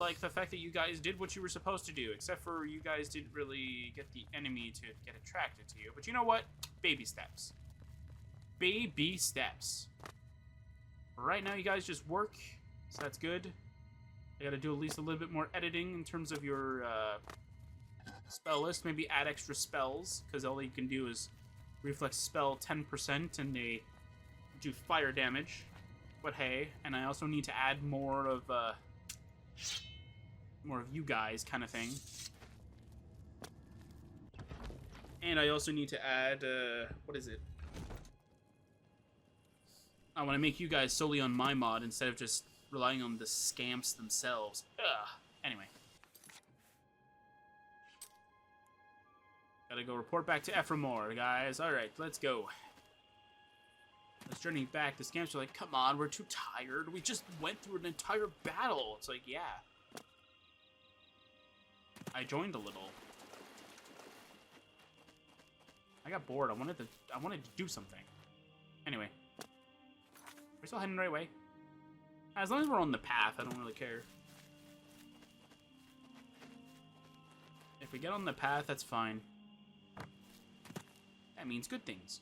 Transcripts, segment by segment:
like the fact that you guys did what you were supposed to do, except for you guys didn't really get the enemy to get attracted to you. But you know what? Baby steps. Baby steps. Right now, you guys just work, so that's good. I gotta do at least a little bit more editing in terms of your spell list. Maybe add extra spells, because all you can do is reflex spell 10% and they do fire damage. But hey, and I also need to add more of you guys kind of thing. And I also need to add, what is it? I want to make you guys solely on my mod instead of just relying on the scamps themselves. Ugh. Anyway. Gotta go report back to Ephraimor, guys. Alright, let's go. Let's journey back. The scamps are like, come on, we're too tired. We just went through an entire battle. It's like, yeah. I joined a little. I got bored. I wanted to do something. Anyway. We're still heading the right way. As long as we're on the path, I don't really care. If we get on the path, that's fine. That means good things.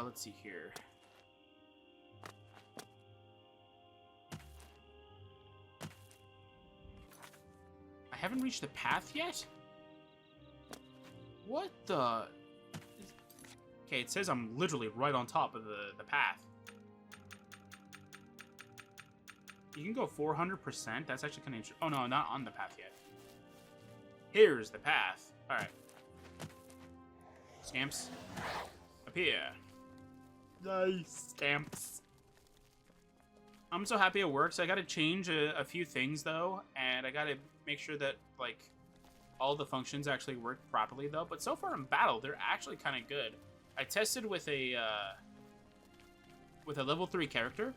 Let's see here. I haven't reached the path yet? What the... Okay, it says I'm literally right on top of the path. You can go 400%? That's actually kind of interesting. Oh no, not on the path yet. Here's the path. Alright. Scamps. Up here. Nice. Scamps. I'm so happy it works. I gotta change a few things, though. And I gotta make sure that, like, all the functions actually work properly, though. But so far in battle, they're actually kind of good. I tested with a level 3 character.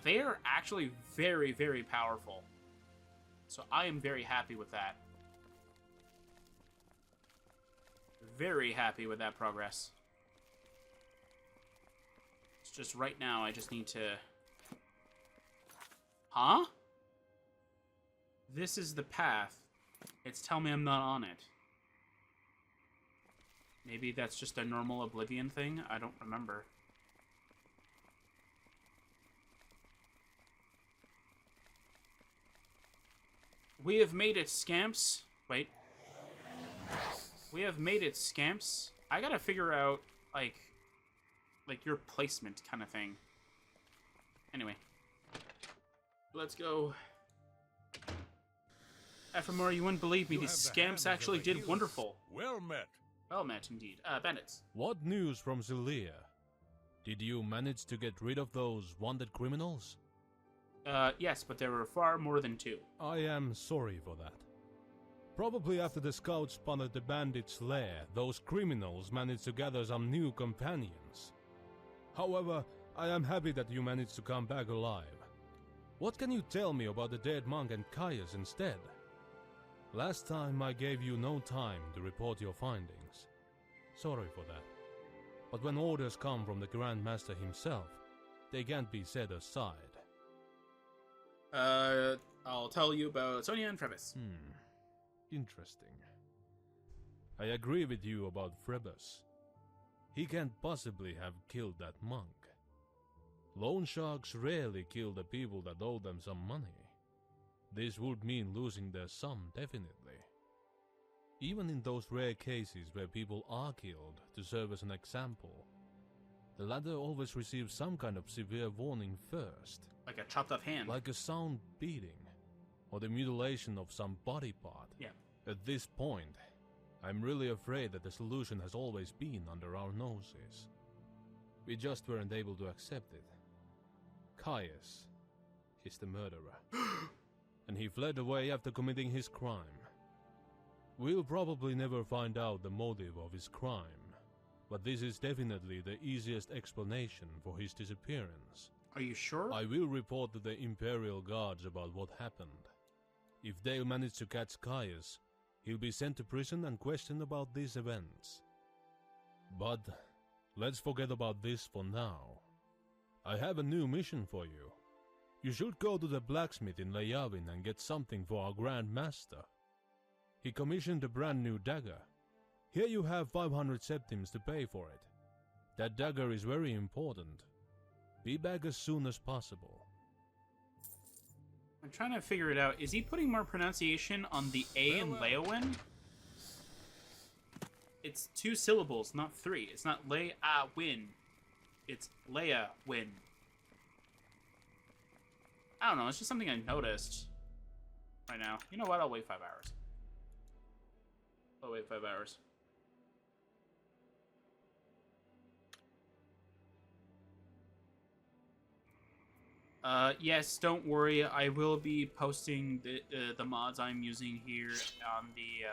They are actually very, very powerful. So I am very happy with that. Very happy with that progress. It's just right now, I just need to... Huh? This is the path. It's telling me I'm not on it. Maybe that's just a normal Oblivion thing? I don't remember. We have made it, scamps. Wait. We have made it, scamps. I gotta figure out, like your placement kind of thing. Anyway. Let's go. Ephraimor, you wouldn't believe me. These scamps actually did wonderful. Well met. Well met, indeed. Bandits. What news from Xilestar? Did you manage to get rid of those wanted criminals? Yes, but there were far more than 2. I am sorry for that. Probably after the scouts spotted the bandits' lair, those criminals managed to gather some new companions. However, I am happy that you managed to come back alive. What can you tell me about the dead monk and Caius instead? Last time I gave you no time to report your findings. Sorry for that. But when orders come from the Grand Master himself, they can't be set aside. I'll tell you about Sonia and Phoebus. Interesting. I agree with you about Phoebus. He can't possibly have killed that monk. Loan sharks rarely kill the people that owe them some money. This would mean losing their sum, definitely. Even in those rare cases where people are killed to serve as an example, the latter always receives some kind of severe warning first. Like a chopped off hand. Like a sound beating, or the mutilation of some body part. Yeah. At this point, I'm really afraid that the solution has always been under our noses. We just weren't able to accept it. Caius is the murderer. And he fled away after committing his crime. We'll probably never find out the motive of his crime, but this is definitely the easiest explanation for his disappearance. Are you sure? I will report to the Imperial Guards about what happened. If they'll manage to catch Caius, he'll be sent to prison and questioned about these events. But let's forget about this for now. I have a new mission for you. You should go to the blacksmith in Leyavin and get something for our Grand Master. He commissioned a brand new dagger. Here you have 500 septims to pay for it. That dagger is very important. Be back as soon as possible. I'm trying to figure it out. Is he putting more pronunciation on the A in Leowin? It's 2 syllables, not 3. It's not Lay-a-win. It's Leia-win. I don't know, it's just something I noticed right now. You know what? I'll wait 5 hours. I'll wait 5 hours. Yes, don't worry. I will be posting the mods I'm using here on the,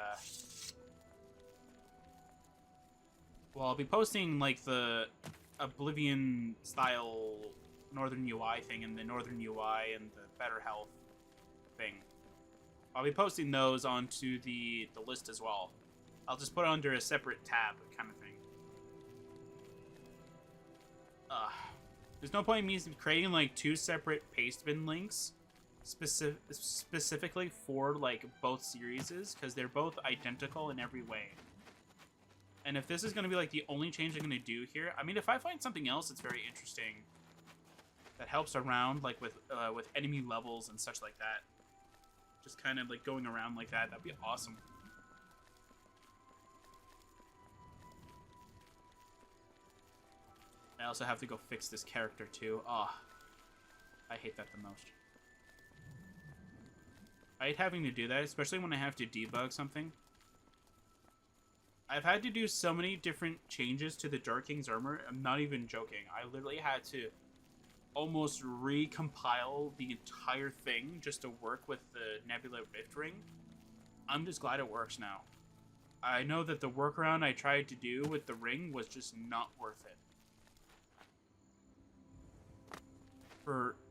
well, I'll be posting, like, the Oblivion style Northern UI thing and the Northern UI and the Better Health thing. I'll be posting those onto the list as well. I'll just put it under a separate tab kind of thing. There's no point in me creating like 2 separate pastebin links specifically for like both series, because they're both identical in every way. And if this is going to be like the only change I'm going to do here, I mean, if I find something else that's very interesting that helps around, like with enemy levels and such like that, just kind of like going around like that, that'd be awesome. I also have to go fix this character too. Oh, I hate that the most. I hate having to do that, especially when I have to debug something. I've had to do so many different changes to the Dark King's armor. I'm not even joking. I literally had to almost recompile the entire thing just to work with the Nebula Rift Ring. I'm just glad it works now. I know that the workaround I tried to do with the ring was just not worth it.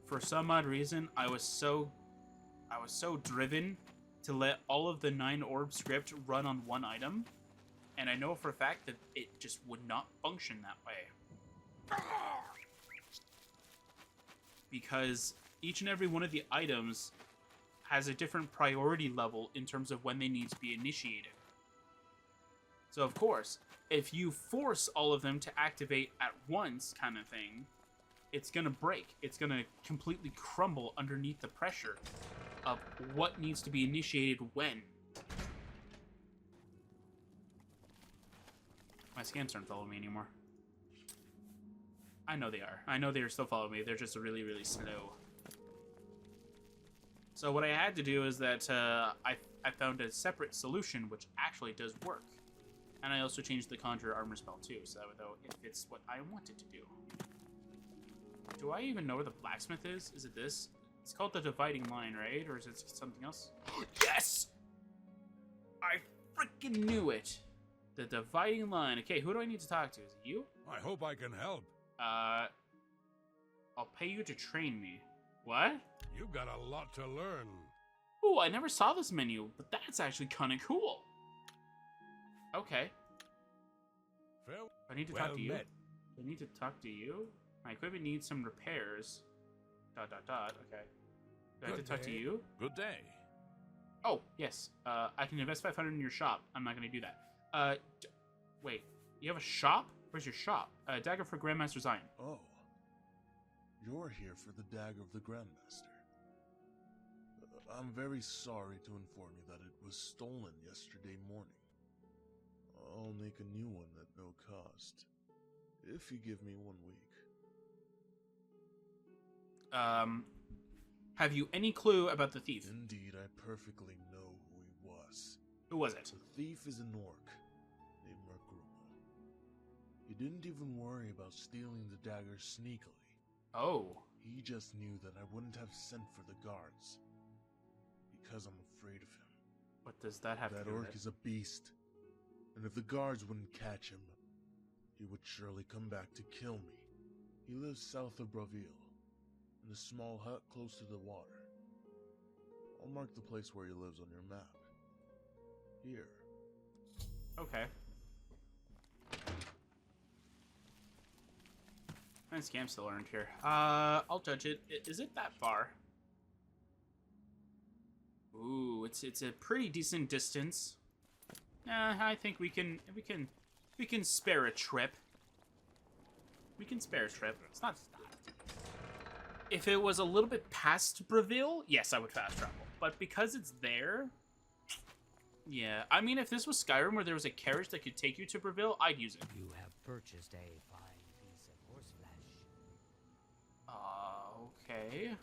For some odd reason, I was so driven to let all of the 9 orb script run on one item, and I know for a fact that it just would not function that way. Because each and every one of the items has a different priority level in terms of when they need to be initiated. So of course, if you force all of them to activate at once kind of thing, it's gonna break. It's gonna completely crumble underneath the pressure of what needs to be initiated when. My scans aren't following me anymore. I know they are. I know they are still following me. They're just really, really slow. So what I had to do is that I found a separate solution which actually does work. And I also changed the Conjure armor spell too, so that it fits what I wanted to do. Do I even know where the blacksmith is? Is it this? It's called the Dividing Line, right? Or is it something else? Yes! I freaking knew it! The Dividing Line. Okay, who do I need to talk to? Is it you? I hope I can help. I'll pay you to train me. What? You've got a lot to learn. Ooh, I never saw this menu, but that's actually kind of cool. Okay. Farewell. I need to talk to you. I need to talk to you? My equipment needs some repairs. ... Okay. Do I have to talk to you? Good day. Oh, yes. I can invest 500 in your shop. I'm not going to do that. Wait. You have a shop? Where's your shop? Dagger for Grandmaster Zion. Oh. You're here for the Dagger of the Grandmaster. I'm very sorry to inform you that it was stolen yesterday morning. I'll make a new one at no cost, if you give me 1 week. Have you any clue about the thief? Indeed, I perfectly know who he was. Who was it? The thief is an orc named Mergruma. He didn't even worry about stealing the dagger sneakily. Oh. He just knew that I wouldn't have sent for the guards, because I'm afraid of him. What does that have to do with it? That orc is a beast, and if the guards wouldn't catch him, he would surely come back to kill me. He lives south of Braville, in a small hut close to the water. I'll mark the place where he lives on your map. Here. Okay. Nice game still earned here. I'll judge it. Is it that far? Ooh, it's a pretty decent distance. I think we can spare a trip. We can spare a trip. It's not. If it was a little bit past Breville, yes, I would fast travel. But because it's there, yeah. I mean, if this was Skyrim where there was a carriage that could take you to Breville, I'd use it. You have purchased a fine piece of horseflesh. Okay.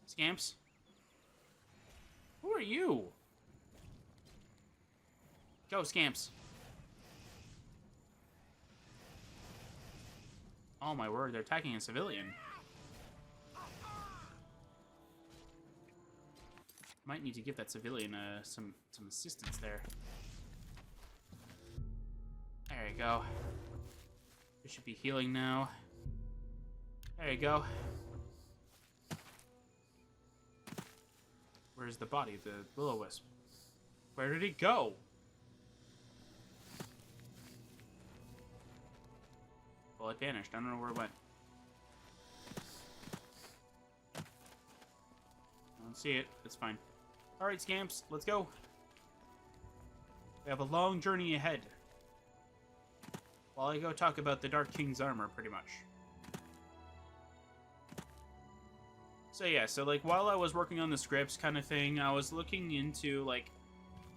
Scamps? Who are you? Go, Scamps. Oh my word, they're attacking a civilian. Might need to give that civilian some assistance there. There you go. We should be healing now. There you go. Where's the body of the will-o-wisp? Where did he go? Well, it vanished. I don't know where it went. I don't see it. It's fine. Alright, Scamps. Let's go. We have a long journey ahead. While I go talk about the Dark King's armor, pretty much. So yeah, so like while I was working on the scripts kind of thing, I was looking into like,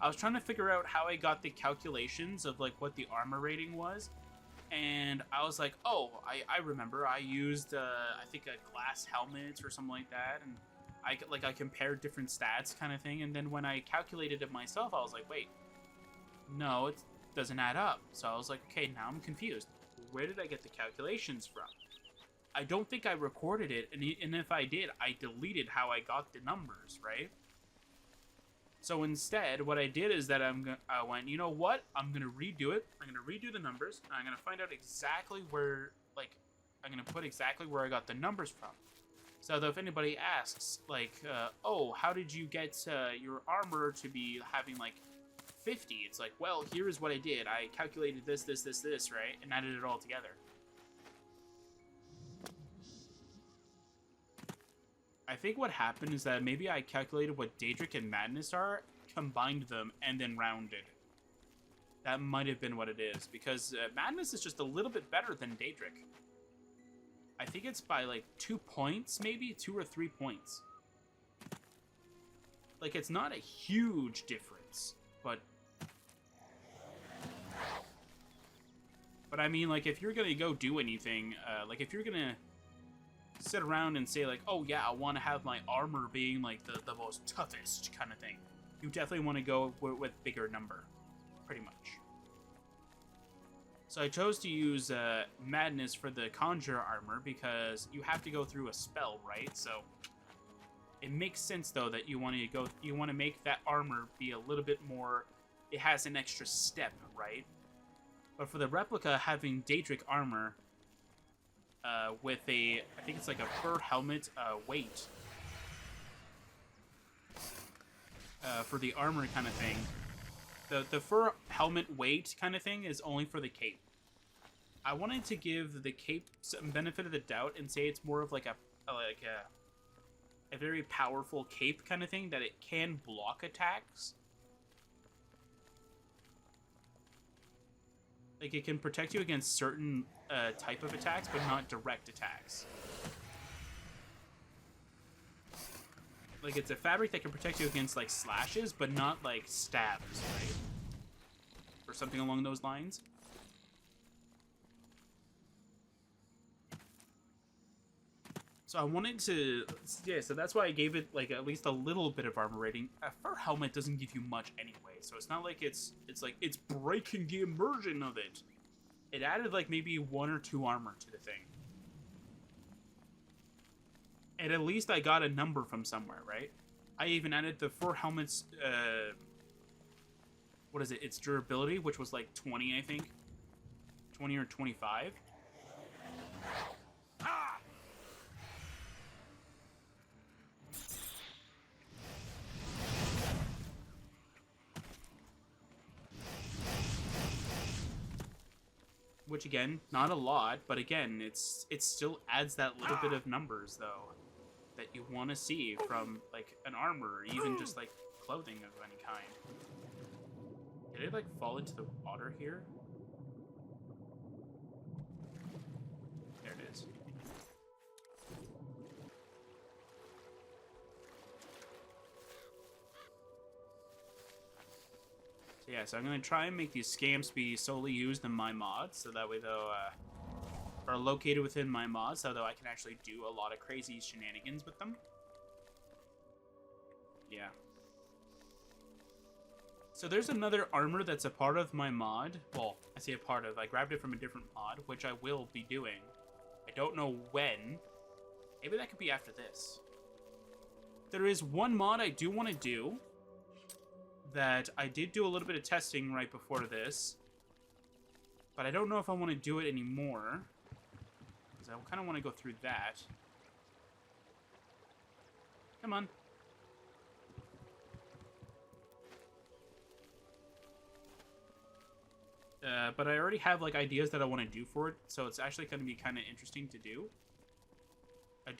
I was trying to figure out how I got the calculations of like what the armor rating was. And I was like, oh, I remember I used, I think a glass helmet or something like that. And I compared different stats kind of thing. And then when I calculated it myself, I was like, wait, no, it doesn't add up. So I was like, okay, now I'm confused. Where did I get the calculations from? I don't think I recorded it, and if I did, I deleted how I got the numbers, right? So instead, what I did is that I went, you know what? I'm gonna redo it. I'm gonna redo the numbers, and I'm gonna find out exactly where, like, I'm gonna put exactly where I got the numbers from. So that if anybody asks, like, oh, how did you get your armor to be having like 50? It's like, well, here's what I did. I calculated this, right, and added it all together. I think what happened is that maybe I calculated what Daedric and Madness are, combined them, and then rounded. That might have been what it is, because Madness is just a little bit better than Daedric. I think it's by like 2 points, maybe 2 or 3 points. Like, it's not a huge difference, but I mean, like, if you're gonna go do anything, like, if you're gonna sit around and say, like, oh yeah, I want to have my armor being like the most toughest kind of thing, you definitely want to go with bigger number, pretty much. So I chose to use Madness for the Conjurer armor because you have to go through a spell, right? So it makes sense though that you want to make that armor be a little bit more, it has an extra step, right? But for the replica, having Daedric armor with I think it's like a fur helmet weight for the armor kind of thing. The fur helmet weight kind of thing is only for the cape. I wanted to give the cape some benefit of the doubt and say it's more of like a very powerful cape kind of thing, that it can block attacks. Like, it can protect you against certain type of attacks, but not direct attacks. Like, it's a fabric that can protect you against, like, slashes, but not, like, stabs, right? Or something along those lines. So I wanted to... Yeah, so that's why I gave it, like, at least a little bit of armor rating. A fur helmet doesn't give you much anyway, so it's not like it's breaking the immersion of it. It added, like, maybe 1 or 2 armor to the thing. And at least I got a number from somewhere, right? I even added the fur helmet's, what is it? Its durability, which was, like, 20, I think. 20 or 25. which again, not a lot, but again, it still adds that little bit of numbers though that you want to see from like an armor or even just like clothing of any kind. Did it like fall into the water here? There it is. So yeah, so I'm gonna try and make these scamps be solely used in my mods, so that way though, are located within my mods, so though I can actually do a lot of crazy shenanigans with them. Yeah. So there's another armor that's a part of my mod. Well, I say a part of. I grabbed it from a different mod, which I will be doing. I don't know when. Maybe that could be after this. There is one mod I do want to do that I did do a little bit of testing right before this, but I don't know if I want to do it anymore, because I kind of want to go through that. Come on. But I already have like ideas that I want to do for it, so it's actually going to be kind of interesting to do.